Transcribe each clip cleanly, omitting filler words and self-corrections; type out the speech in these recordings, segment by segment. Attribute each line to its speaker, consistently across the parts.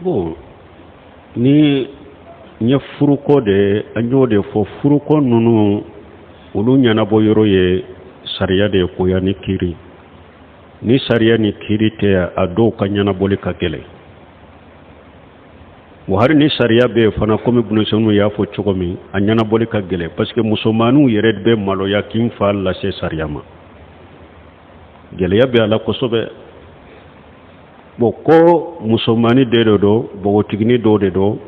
Speaker 1: bon ni nya furuko de anyo de fo furuko nunu ulu nyana boyoro ye sariya de ko ya ni kiri ni sariya ni kiri te ado ka nyana boli ka gele wo har ni sariya be fana komi bunu sonu ya fo chogomi anyana boli ka gele parce que musomanu yere be malo ya kin fa la se sariya ma gele ya be ala ko sobe boko musomani de do bo tigini do de do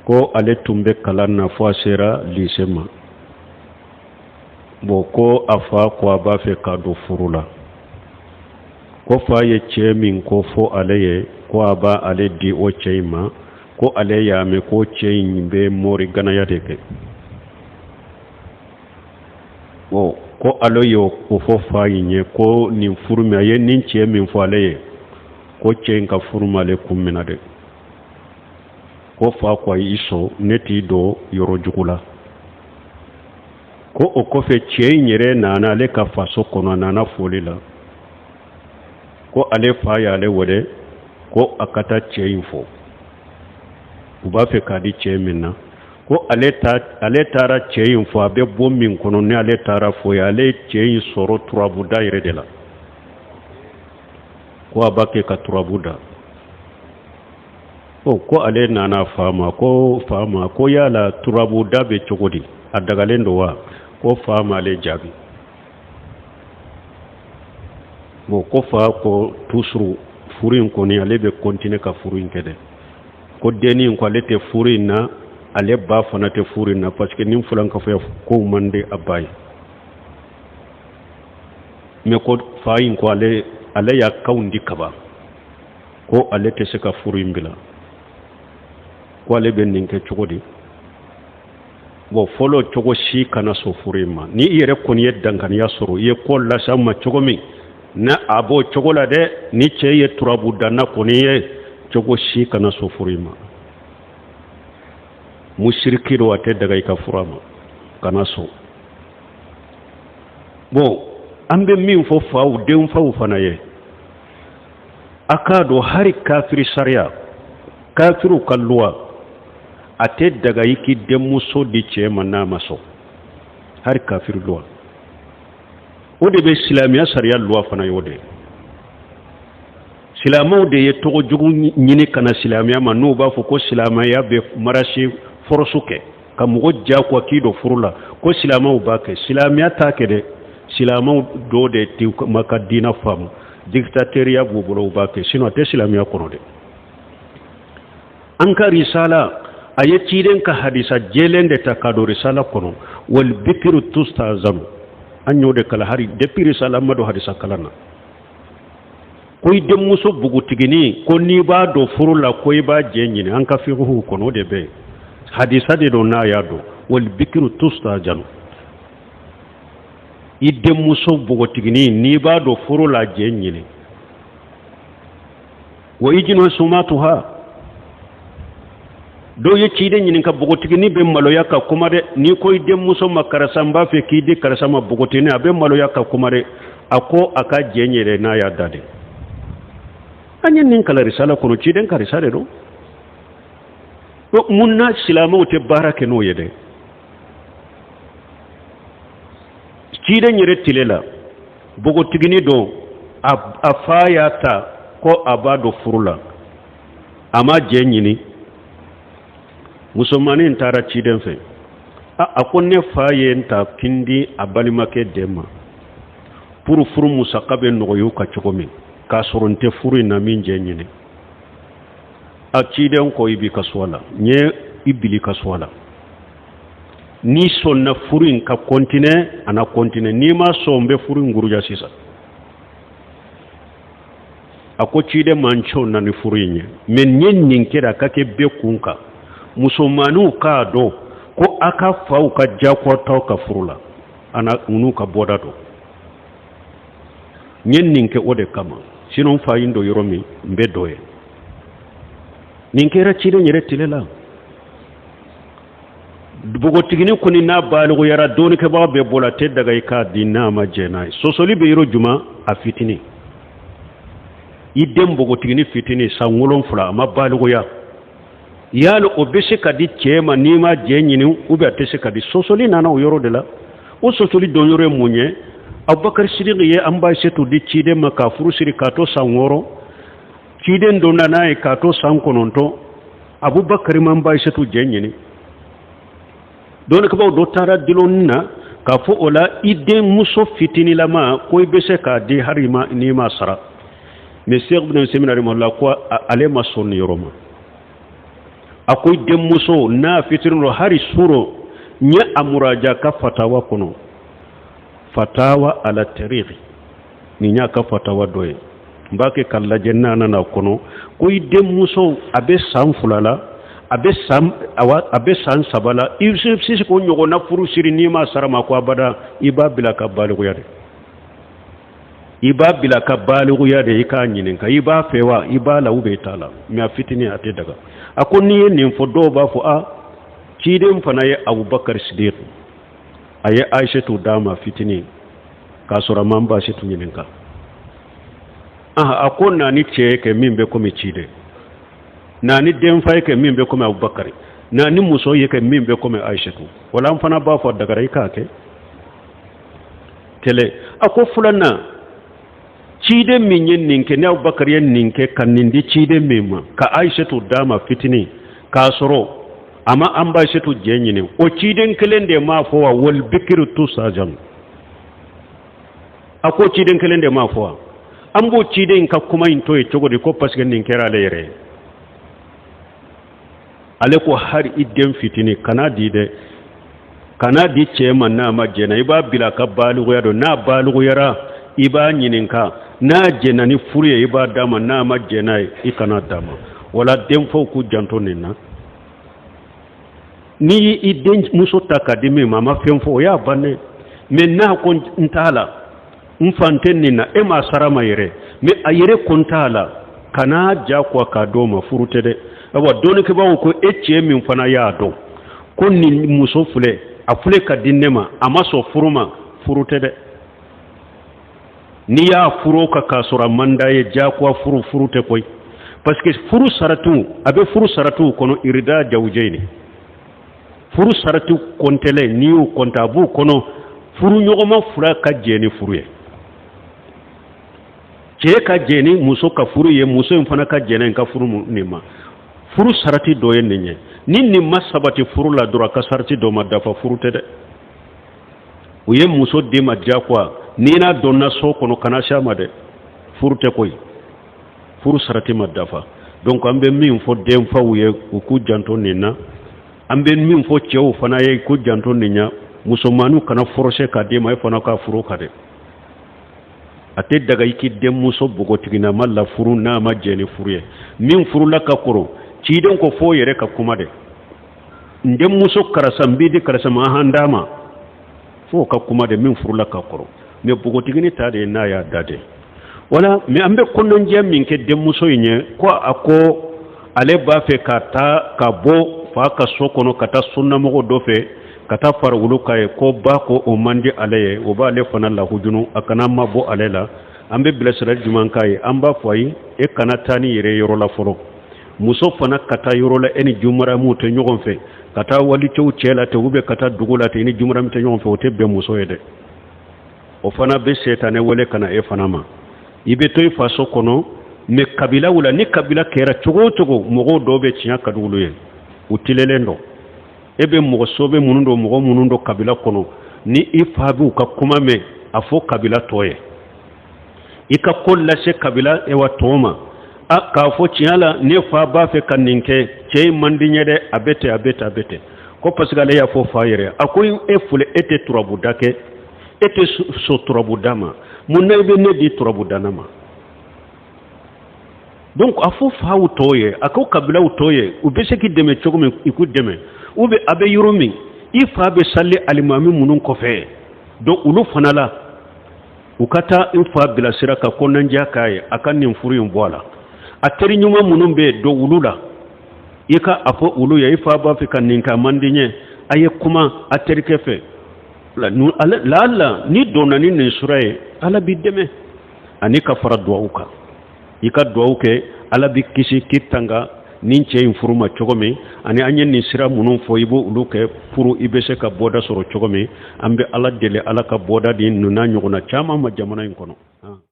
Speaker 1: ko ale tumbe kalanna fo sera lisema boko afa ko aba fe ka do furula ko fa ye chemin ko fo ale ko aba ale di o cheyma ko ale ya me ko cheyin be mori gana ya deke o ko alo yo ko fo fa yin ko ni furuma ye nin chemin fo ale ko cheyin ka furuma le kumina de ko fa ko iso neti do yoro jugula ko o ko fe cheyin yere nana le ka faso kono nana folila ko ale fa ya le wode ko akata cheyin fo uba fe kadi chemin na ko ale tara cheyin fo abe bommin kono ne ale tara fo ya ale cheyin soro turabuda yere de la ko abake ka turabuda ko ale nana fama ko yala turabuda be chogodi adagalendo wa ko fama le jabi ko fa ko tusru furin ko ni ale be continue ka furin kede ko deni ko ale te furin na ale ba fana te furin na parce que nim fulan ka fa ko mande abay me ko fayin ko ale ya kaundi kaba ko ale te se ka furin bila ko ale be ninke chogodi bo folo chogo shi kana so furin ma ni ire ko ni yeddankan ya soro ye ko la sama chogomi na abo chogola de ni cheye turabu dana koni ye chogo shi kana so furima mushriki do ate daga ka furama kana so bo ambe min fo faaw de faaw fana ye akado hari kafiri sharia kafiru kalluwa ate daga yiki de muso di chema na maso hari kafiru luwa ode be islamiya sariya luwa fana yode silamaw de ye togo jugu nyini kana islamiya ma no ba fo ko islamiya be marashi forosuke ka mugo jakwa kido furula ko silamaw ba ke islamiya ta ke de silamaw do de ti makadina fam dictatoriya bubulo ba ke sino te islamiya kono de an ka risala ayati den ka hadisa jelende ta kado risala kono wal bikru tustazam anyo de kala hari depuis risala mado hadisa kalana koy dem muso bugu tigini ko ni ba do furula koy ba jenyini an ka fi hu kono de be hadisa de do na yado wal bikru tustajanu idem muso bugu tigini ni ba do furula jenyini wa ijinu sumatuha do ye ci de nyinin ka bogotigi ni be maloya ka kumare ni koy dem muso makarasa mba fe ki de karasa ma bogotini abe maloya ka kumare ako aka jenyere na ya dade anyen nin kala risala kono ci den ka risale do munna silama te barake no yede ci de nyere tilela bogotigi ni do afayata ko abado furula ama jenyini musomani ntara ciden fe akonne faye nta kindi abalimake dema pour furu musakabe noyo ka chokomi ka soronte furu na minje nyine a ciden ko ibi kaswala nye ibili kaswala ni sonna furu ka kontine ana kontine ni ma sombe furu nguruja sisa ako cide mancho na ni furu nye men nyen ninkera kake be kunka musomanu ka do ko aka faw ka jakota ka furula ana unu ka boda do nyen ninke ode kama sinon fayindo yoromi mbedoye ninke ra cide nyere tilela bugo tigini kuni na balugo yara doni ke ba be bola te daga ka dinna ma jena sosoli be yoro juma afitini idem bogotigini fitini sangolon fula ma balugoya yalo obese kadi chema nima jenyini ube atese kadi sosoli nana o yoro de la o sosoli don yoro munye Abubakar Siddiq ye amba setu di chide makafuru siri kato sangoro chide ndona nae kato sankononto Abubakar mamba setu jenyini don ka baw do tara dilonna ka fo ola idem muso fitini lama koy bese ka di harima nima sara mais Cheikh ibn Seminari molla ko ale mason yoroma akoy dem muso na fitirno hari suro nya amuraja ka fatawa kono fatawa ala tariqi ni nya ka fatawa doye mbake kala jenna na kono koy dem muso abe samfulala abe sam sabala sisi ko nyogo na furu siri ni ma sarama ko abada iba bila ka baligo yade iba bila ka baligo yade ika nyinin ka iba fewa iba la ube tala mi afitini ate daga akoni ni fo do ba fo a kidem fana ye Abubakar Siddiq aye Aisha to dama fitini ka sura mamba shi nyinin ka akonna ni cheke mimbe ko mi chide nani den fay ke mimbe ko Abubakar nani muso ye ke mimbe ko Aisha to wala fana ba fo daga ray ka ke tele ako fulana chide minyen ninke ne Abubakar yen ninke kanindi chide mimma ka Aisha to dama fitini ka soro ama amba Aisha to jenyine o chiden kelende ma fo wal bikru tu sajan ako chiden kelende ma fo ambo chiden ka kuma into e chogodi ko pasgen ninkera lere ale ko har idem fitini kana di chema na majena iba bila ka balugo yado na balugo yara iba nyininka na jena ni furiye iba dama na majena ikana dama wala dem fo ku janto nina ni idem muso takadimi mama femfo ya bane men na ko ntala mfanten nina e ma sarama yere me ayere kontala kana ja kwa kadoma furutede awa doni ke bawo ko ecce min fana ya do kon ni muso fule a fule ka dinnema ama so furuma furutede ni ya furo ka kasura manda ye ja kwa furute koy parce que furu saratu kono irida jawjeyni furu saratu kontele niu kontabu kono furu nyogoma fura ka jeni furuye ce ka jeni muso ka furuye muso in fana ka jeni ka furu nima furu sarati doyen ninye ni masabati furu la dura ka sarati do madafa furu tede uye muso de majakwa nina donna so kono kana shama de furu te koy furu sarati madafa donc ambe min fo dem fa uye ku janto nina ambe min fo cew fana ye ku janto ninya musomanu kana forcer ka de may fana ka furu ka de ate daga yiki dem muso bugo tigina malla furu na ma jeni furuye min furu la ka koro ciden ko fo yere ka kuma de ndem muso karasam bidi karasama handama fo ka kuma de min furula ka koro me bugo tigini ta de na ya dade wala me ambe konnon jam min ke dem muso yin ko ako ale ba fe kata ka bo fa ka sokono kata sunna mo do fe kata far wulu kay ko ba ko o mandi alaye o ba le fana la hujunu akana ma bo alela ambe blesra juman kay amba foyi e kana tani yere yoro la foro muso fana kata yoro la eni jumara mu te nyogon fe kata wali cew cela te ube kata dugula te eni jumara mu te nyogon fe o te be muso yede o fana be setane wole kana e fana ma ibe toy faso kono me kabila wala ni kabila kera chogo mogo dobe cinya kadulu ye utilelendo ebe mogo sobe munundo kabila kono ni ifabu ka kuma me afo kabila toye ika kolla se kabila e watoma ka fo ciala ne fa ba fe kaninke cey mandinye de abete ko pasgale ya fo fayere akoy e fule ete turabu dake ete so turabu dama munay be ne di turabu danama donc afo fa utoye akau kabila utoye ubese ki deme chogome iku deme ube abe yurumi ifa be salli alimami munun kofe do ulu fanala ukata ifa bila siraka konan jakaye akan nin furiyun bola ateri nyuma munun be do ulula ika afo ulu ya ifa ba fi kan ninka mandinye aye kuma ateri kefe la ni donani ni suraye ala bideme ani ka fara duauka ika duwawu ke ala bi kisi kittanga nin cɛ in furu ma cogo min ani an ye nin sira minnu fɔ i b'o olu kɛ pour i bɛ se ka bɔda sɔrɔ cogo min an bɛ ala deli ala ka bɔda di ninnu n'a ɲɔgɔnna caman ma jamana in kɔnɔ